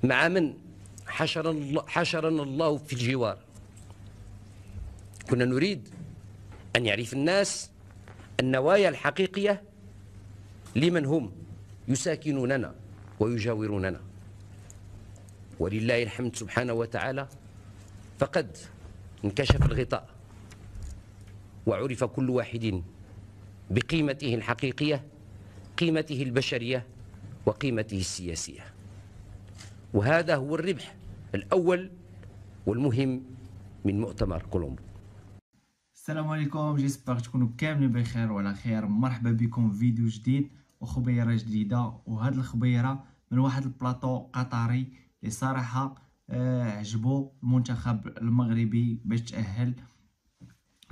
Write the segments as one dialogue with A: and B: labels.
A: مع من حشرنا الله في الجوار. كنا نريد أن يعرف الناس النوايا الحقيقية لمن هم يساكنوننا ويجاوروننا. ولله الحمد سبحانه وتعالى، فقد انكشف الغطاء وعرف كل واحد بقيمته الحقيقية، قيمته البشرية وقيمته السياسية. وهذا هو الربح الأول والمهم من مؤتمر كولومبو.
B: السلام عليكم، جيسبر تكونوا كاملين بخير وعلى خير. مرحبا بكم في فيديو جديد وخبيره جديده. وهاد الخبيره من واحد البلاطو قطري اللي صراحه عجبو المنتخب المغربي باش تأهل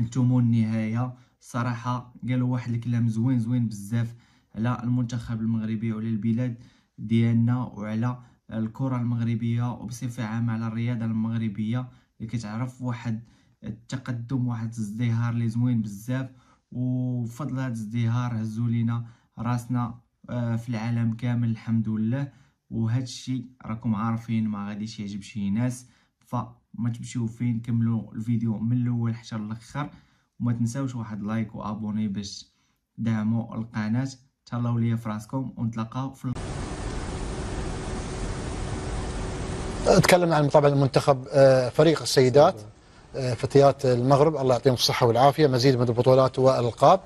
B: لثمن النهايه. صراحه قالوا واحد الكلام زوين بزاف على المنتخب المغربي وعلى البلاد ديالنا وعلى الكره المغربيه وبصفه عامه على الرياضه المغربيه اللي كتعرف واحد التقدم، واحد الازدهار اللي زوين بزاف. وفضل هذا الازدهار هزو لينا راسنا في العالم كامل الحمد لله. وهذا الشيء راكم عارفين ما غاديش يعجب شي ناس، فما تمشيو فين، كملوا الفيديو من الاول حتى الاخر، وما تنساوش واحد لايك وابوني باش دعموا القناه. تهلاو ليا في راسكم ونتلاقاو في
C: اتكلم عن طبعا المنتخب فريق السيدات فتيات المغرب، الله يعطيهم الصحة والعافية، مزيد من البطولات والألقاب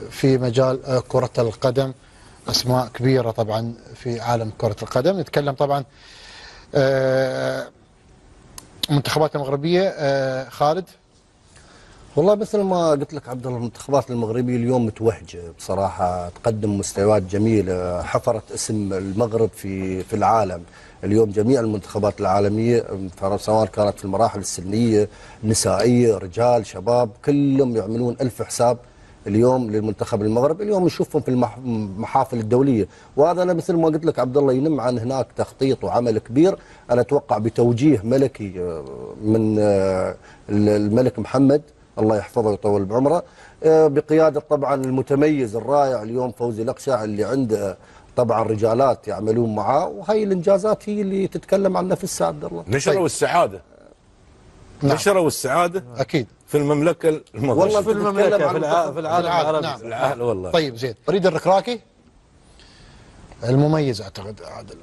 C: في مجال كرة القدم، أسماء كبيرة طبعا في عالم كرة القدم. نتكلم طبعا المنتخبات المغربية. خالد،
D: والله مثل ما قلت لك عبد الله، المنتخبات المغربية اليوم متوهجة بصراحة، تقدم مستويات جميلة، حفرت اسم المغرب في العالم. اليوم جميع المنتخبات العالمية سواء كانت في المراحل السنية، نسائية، رجال، شباب، كلهم يعملون ألف حساب اليوم للمنتخب المغرب. اليوم نشوفهم في المحافل الدولية، وهذا أنا مثل ما قلت لك عبد الله ينم عن هناك تخطيط وعمل كبير. أنا أتوقع بتوجيه ملكي من الملك محمد الله يحفظه ويطول بعمره، بقيادة طبعا المتميز الرائع اليوم فوزي الأقشع اللي عنده طبعا رجالات يعملون معاه، وهي الانجازات هي اللي تتكلم عن نفسها عبد الله.
E: نشروا السعاده. نعم. نشروا السعاده اكيد في المملكه المغربيه،
D: والله
E: في المملكه
D: في العالم العربي.
C: نعم.
E: العالم والله.
C: طيب زين، وليد الركراكي المميز اعتقد عادل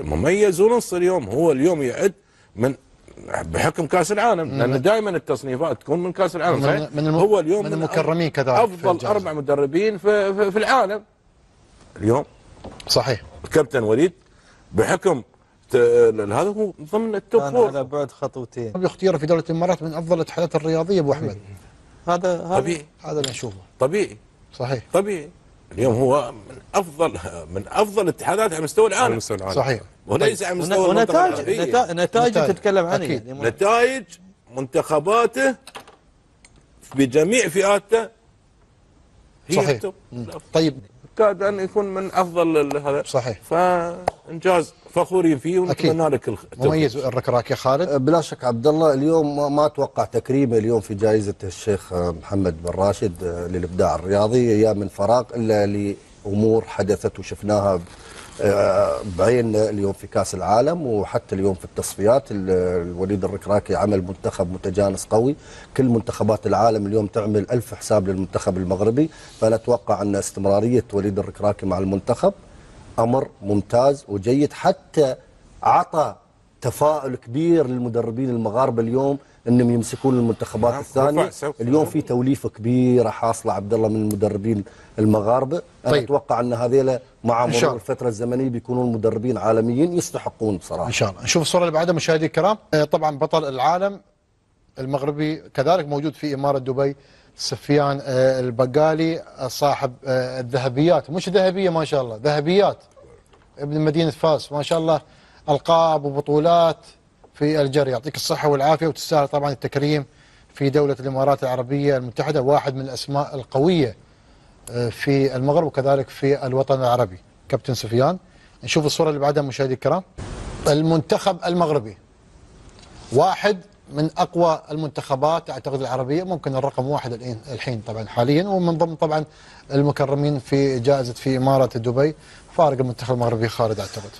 E: مميز ونص. اليوم هو اليوم يعد من بحكم كاس العالم، لان دائما التصنيفات تكون من كاس العالم. هو اليوم
C: من المكرمين كذلك،
E: افضل 4 مدربين في العالم اليوم.
C: صحيح.
E: الكابتن وليد بحكم هذا هو ضمن التوب فور
F: على بعد خطوتين.
C: بيختير في دوله الامارات من افضل الاتحادات الرياضيه ابو احمد.
F: هذا
E: طبيعي،
C: هذا اللي نشوفه
E: طبيعي.
C: صحيح
E: طبيعي. اليوم هو من افضل الاتحادات على مستوى العالم.
C: صحيح.
E: وليس على مستوى
F: نتائج تتكلم عنها يعني.
E: نتائج منتخباته بجميع فئاته هي
C: صحيح.
E: التوب.
C: طيب
E: كاد ان يكون من افضل هذا.
C: صحيح.
E: فانجاز فخورين فيه ونتمنى لك التوفيق.
C: مميز الركراكي خالد.
D: بلا شك عبد الله، اليوم ما اتوقع تكريمه اليوم في جائزه الشيخ محمد بن راشد للابداع الرياضي يا من فراغ، الا لامور حدثت وشفناها بعيننا اليوم في كاس العالم، وحتى اليوم في التصفيات. الوليد الركراكي عمل منتخب متجانس قوي، كل منتخبات العالم اليوم تعمل ألف حساب للمنتخب المغربي. فانا اتوقع ان استمراريه وليد الركراكي مع المنتخب امر ممتاز وجيد، حتى عطى تفاؤل كبير للمدربين المغاربه اليوم انهم يمسكون المنتخبات الثانيه. اليوم في توليفه كبيره حاصله عبد الله من المدربين المغاربه. انا اتوقع ان هذيلا مع مرور الفتره الزمنيه بيكونون مدربين عالميين يستحقون بصراحه.
C: ان شاء الله. نشوف الصوره اللي بعدها مشاهدي الكرام. طبعا بطل العالم المغربي كذلك موجود في اماره دبي، سفيان البقالي صاحب الذهبيات، مش ذهبيه ما شاء الله، ذهبيات، ابن مدينه فاس ما شاء الله، القاب وبطولات في الجري. يعطيك الصحه والعافيه، وتستاهل طبعا التكريم في دوله الامارات العربيه المتحده، واحد من الاسماء القويه في المغرب وكذلك في الوطن العربي كابتن سفيان. نشوف الصوره اللي بعدها مشاهدي الكرام. المنتخب المغربي واحد من اقوى المنتخبات اعتقد العربيه، ممكن الرقم واحد الحين طبعا حاليا، ومن ضمن طبعا المكرمين في جائزه في اماره دبي فارق المنتخب المغربي خالد اعتقد.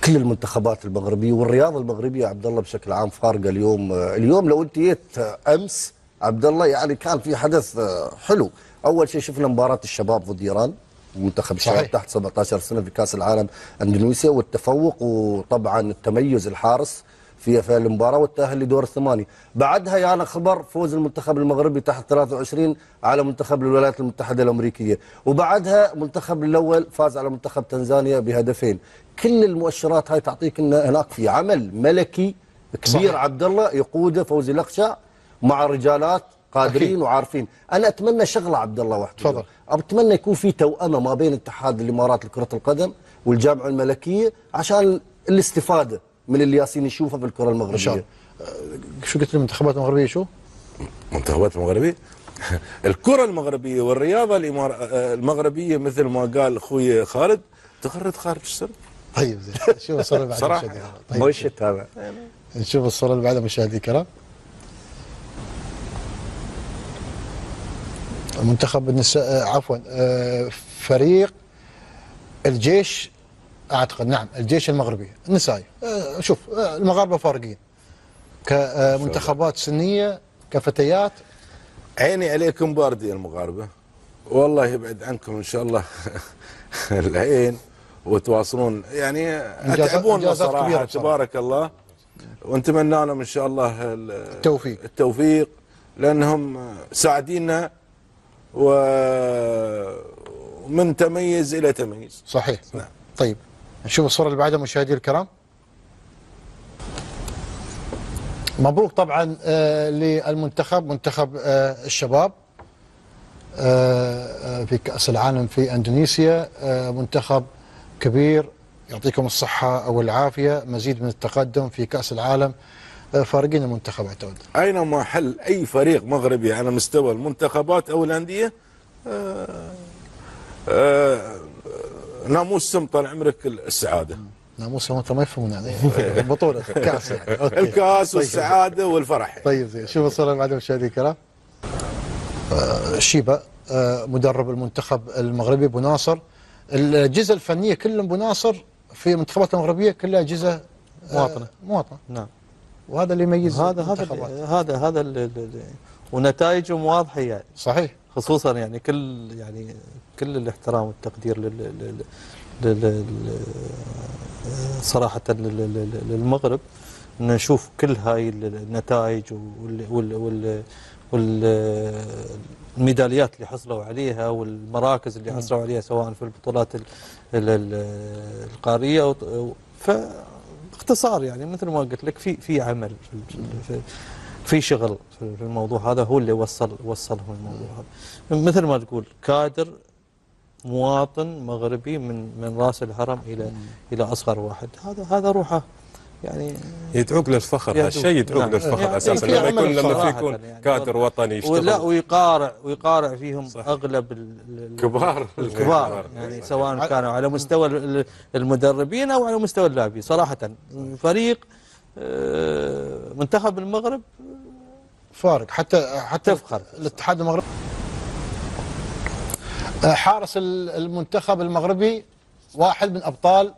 D: كل المنتخبات المغربيه والرياضه المغربيه عبد الله بشكل عام فارقه اليوم. اليوم لو انت جيت امس عبد الله يعني كان في حدث حلو. اول شيء شفنا مباراه الشباب ضد ايران، منتخب الشباب تحت 17 سنه في كاس العالم اندونيسيا، والتفوق وطبعا التميز الحارس في المباراه والتاهل لدور الثمانيه. بعدها يعني خبر فوز المنتخب المغربي تحت 23 على منتخب الولايات المتحده الامريكيه، وبعدها المنتخب الاول فاز على منتخب تنزانيا بهدفين. كل المؤشرات هاي تعطيك ان هناك في عمل ملكي كبير عبد الله يقوده فوزي الاخشع مع رجالات قادرين أكيد. وعارفين. انا اتمنى شغله عبد الله واحد،
C: تفضل.
D: اتمنى يكون في توأمه ما بين اتحاد الامارات لكره القدم والجامعه الملكيه عشان الاستفاده من اللي ياسين يشوفه في الكره المغربيه. ان شاء الله.
C: شو قلت المنتخبات المغربيه شو؟
E: منتخبات المغربيه الكره المغربيه والرياضه المغربيه مثل ما قال اخوي خالد تغرد خارج السر.
C: طيب زين، شوف الصوره اللي بعدها
E: صراحه
C: طيب
D: وش تتابع؟
C: نشوف الصوره اللي بعدها مشاهدي الكرام. منتخب النساء عفوا فريق الجيش اعتقد، نعم الجيش المغربي النسائي. شوف المغاربه فارقين كمنتخبات سنيه كفتيات.
E: عيني عليكم باردين المغاربه، والله يبعد عنكم ان شاء الله العين، وتواصلون يعني اتعبون صراحه تبارك الله، ونتمنى لهم ان شاء الله التوفيق لانهم ساعدينا ومن تميز الى تميز.
C: صحيح. نعم. طيب نشوف الصوره اللي بعدها مشاهدي الكرام. مبروك طبعا للمنتخب، منتخب الشباب في كأس العالم في اندونيسيا. منتخب كبير يعطيكم الصحة والعافية، مزيد من التقدم في كأس العالم. فارقين المنتخب اعتقد.
E: اينما حل اي فريق مغربي على مستوى المنتخبات او الاندية ناموس طال عمرك السعادة.
C: ناموس هم ما يفهمون يعني بطولة كاس يعني.
E: الكاس والسعادة والفرح.
C: طيب زين، شوف الصورة اللي بعدها مشاهدي الكرام. شيبة مدرب المنتخب المغربي ابو ناصر. الأجهزة الفنية كلهم ابو ناصر في المنتخبات المغربية كلها أجهزة مواطنة.
F: نعم.
C: وهذا اللي يميز
F: هذا ونتائجهم واضحة يعني.
C: صحيح.
F: خصوصا يعني كل الاحترام والتقدير صراحة للمغرب، ان نشوف كل هاي النتائج والميداليات اللي حصلوا عليها والمراكز اللي حصلوا عليها سواء في البطولات القارية فاختصار يعني مثل ما قلت لك في عمل في شغل في الموضوع هذا، هو اللي وصلهم الموضوع هذا. مثل ما تقول كادر مواطن مغربي من راس الهرم الى اصغر واحد، هذا روحه يعني
G: يدعوك للفخر. هالشيء يدعوك للفخر يعني اساسا لما يكون يعني كادر وطني يشتغل
F: ويقارع فيهم صح. اغلب
G: الكبار
F: يعني سواء كانوا على مستوى المدربين او على مستوى اللاعبين. صراحه فريق منتخب المغرب
C: فارق حتى
F: تفخر
C: الاتحاد المغربي. حارس المنتخب المغربي واحد من ابطال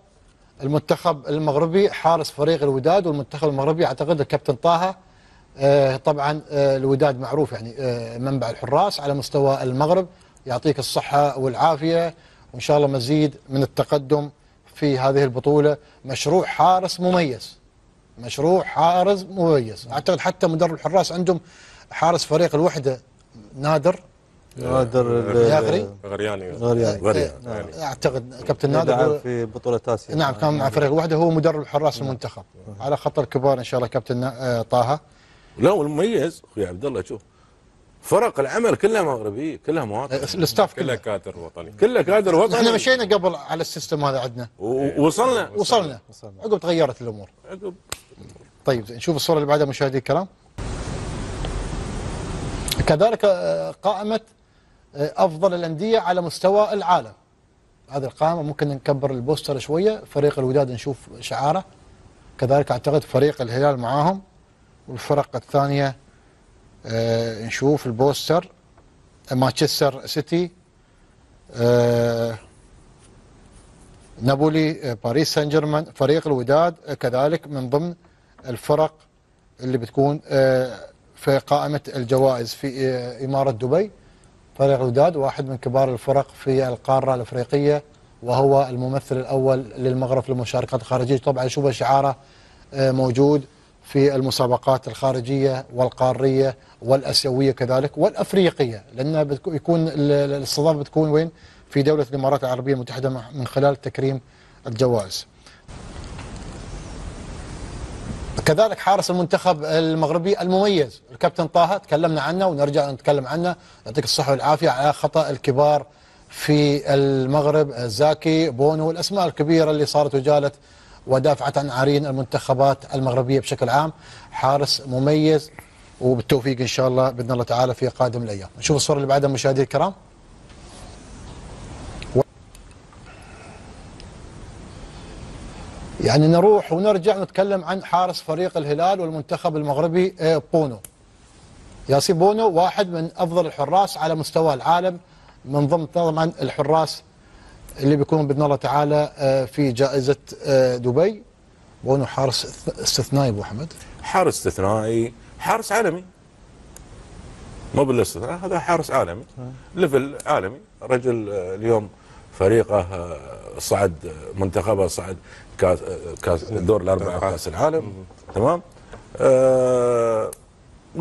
C: المنتخب المغربي، حارس فريق الوداد والمنتخب المغربي اعتقد الكابتن طه. طبعا الوداد معروف يعني منبع الحراس على مستوى المغرب. يعطيك الصحة والعافية وان شاء الله مزيد من التقدم في هذه البطولة. مشروع حارس مميز، مشروع حارس مميز. اعتقد حتى مدرب الحراس عندهم حارس فريق الوحدة نادر غرياني اعتقد كابتن نادر
F: في بطولة آسيا.
C: نعم كان مع فريق الوحدة، هو مدرب الحراس المنتخب على خط الكبار ان شاء الله كابتن طه.
E: لا والمميز اخوي عبد الله شوف فرق العمل كلها مغربيه كلها مواطن،
C: الاستاف
G: كلها كادر وطني،
E: كلها كادر وطني.
C: احنا مشينا قبل على السيستم هذا عندنا وصلنا عقب تغيرت الامور عقب. طيب نشوف الصورة اللي بعدها مشاهدي الكرام. كذلك قائمة أفضل الأندية على مستوى العالم. هذه القائمة ممكن نكبر البوستر شوية. فريق الوداد نشوف شعاره، كذلك أعتقد فريق الهلال معاهم، والفرق الثانية نشوف البوستر مانشستر سيتي، نابولي، باريس سان جيرمان، فريق الوداد كذلك من ضمن الفرق اللي بتكون في قائمة الجوائز في إمارة دبي. فريق الوداد واحد من كبار الفرق في القارة الأفريقية، وهو الممثل الأول للمغرب في المشاركات الخارجية. طبعا شوف شعاره موجود في المسابقات الخارجية والقارية والأسيوية كذلك والأفريقية، لأن يكون الاستضافة بتكون وين؟ في دولة الإمارات العربية المتحدة من خلال تكريم الجوائز. كذلك حارس المنتخب المغربي المميز الكابتن طه، تكلمنا عنه ونرجع نتكلم عنه، يعطيك الصحة والعافية على خطأ الكبار في المغرب، زاكي، بونو، الأسماء الكبيرة اللي صارت وجالت ودافعت عن عرين المنتخبات المغربية بشكل عام. حارس مميز وبالتوفيق إن شاء الله بإذن الله تعالى في قادم الأيام. نشوف الصورة اللي بعدها مشاهدي الكرام. يعني نروح ونرجع نتكلم عن حارس فريق الهلال والمنتخب المغربي بونو. ياسين بونو واحد من أفضل الحراس على مستوى العالم، من ضمن طبعا الحراس اللي بيكونوا بإذن الله تعالى في جائزة دبي. بونو حارس استثنائي أبو حمد،
E: حارس استثنائي، حارس عالمي، مو بالاستثناء، هذا حارس عالمي ليفل عالمي. رجل اليوم فريقه صعد، منتخبه صعد كاس دور الأربعة كاس العالم، تمام.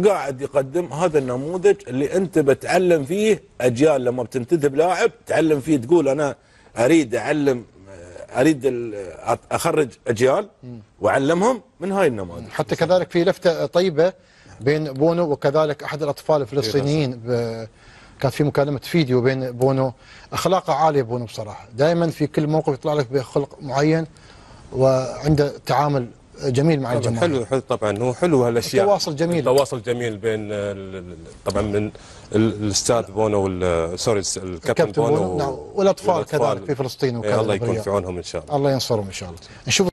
E: قاعد يقدم هذا النموذج اللي انت بتعلم فيه اجيال. لما بتنتدب لاعب تعلم فيه، تقول انا اريد اعلم، اريد اخرج اجيال واعلمهم من هاي النماذج.
C: حتى كذلك في لفتة طيبة بين بونو وكذلك احد الاطفال الفلسطينيين، كانت في مكالمة فيديو بين بونو. اخلاقه عالية بونو بصراحة، دائما في كل موقف يطلع لك بخلق معين وعنده تعامل جميل مع الجماهير.
G: حلو طبعا، هو حلو هالاشياء،
C: التواصل جميل،
G: التواصل جميل بين طبعا من الاستاذ بونو سوري الكابتن بونو
C: والاطفال كذلك في فلسطين وكذا.
G: الله يكون في عونهم ان شاء الله،
C: الله ينصرهم ان شاء الله. نشوف